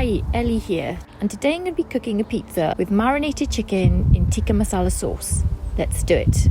Hi, Ellie here, and today I'm going to be cooking a pizza with marinated chicken in Tikka Masala sauce. Let's do it.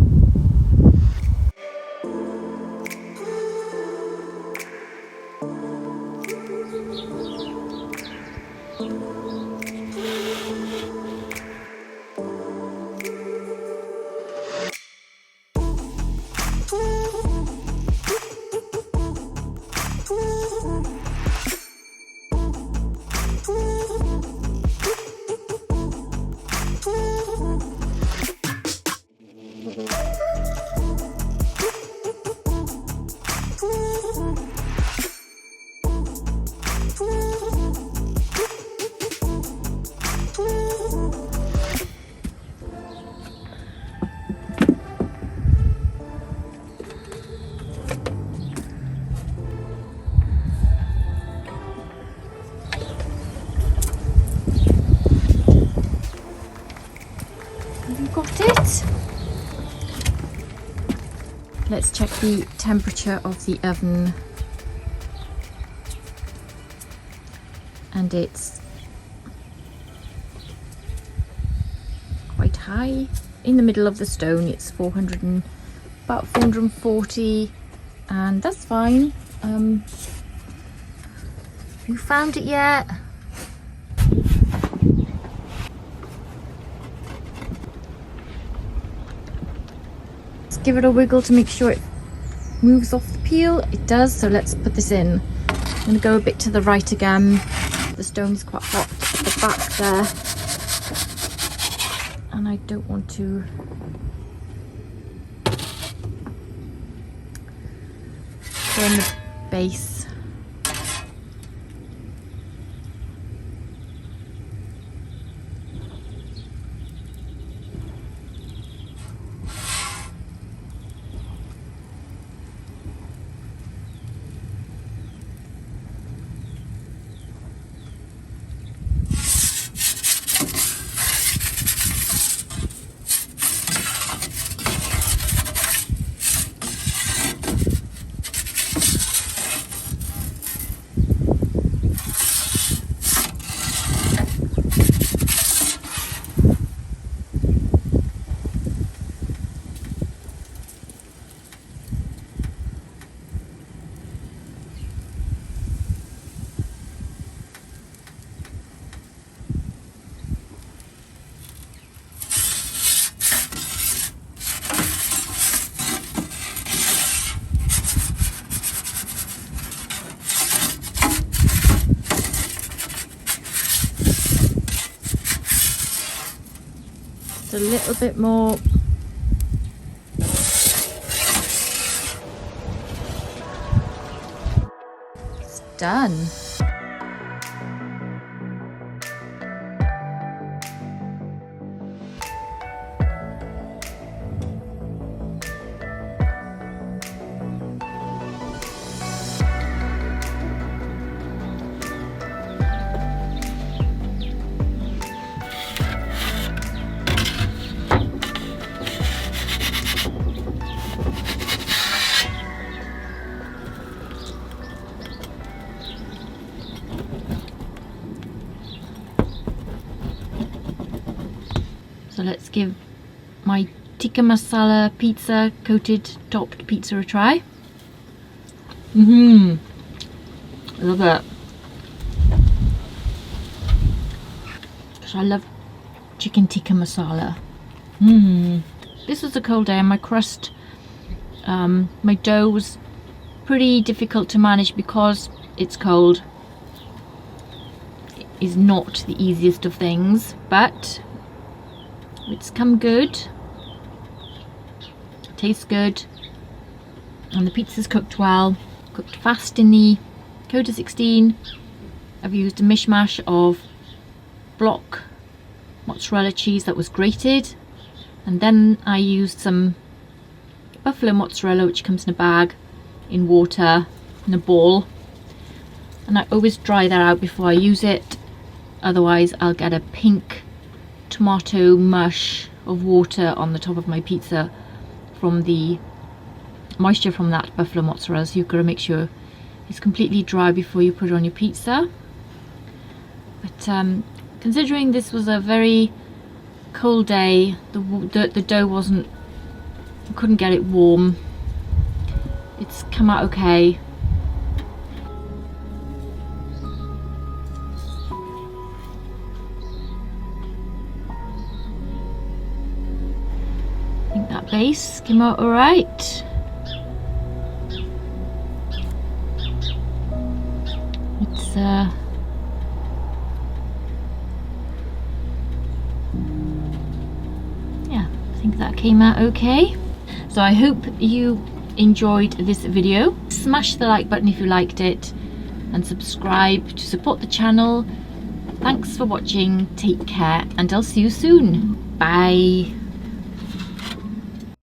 Have you got it? Let's check the temperature of the oven. And it's quite high. In the middle of the stone, it's about 440, and that's fine. Have you found it yet? Give it a wiggle to make sure it moves off the peel. It does, so let's put this in. I'm going to go a bit to the right again. The stone's quite hot at the back there, and I don't want to burn the base. A little bit more. It's done. So let's give my Tikka Masala pizza coated topped pizza a try. I love it. Because I love chicken tikka masala. This was a cold day and my crust, my dough was pretty difficult to manage because it's cold. It is not the easiest of things, but it's come good, tastes good, and the pizza's cooked well, cooked fast in the Koda 16. I've used a mishmash of block mozzarella cheese that was grated, and then I used some buffalo mozzarella which comes in a bag in water in a bowl, and I always dry that out before I use it, otherwise I'll get a pink tomato mush of water on the top of my pizza from the moisture from that buffalo mozzarella. So you've got to make sure it's completely dry before you put it on your pizza. But considering this was a very cold day, the dough wasn't, I couldn't get it warm. It's come out okay. I think that base came out alright. It's yeah, I think that came out okay. So I hope you enjoyed this video. Smash the like button if you liked it and subscribe to support the channel. Thanks for watching, take care, and I'll see you soon. Bye.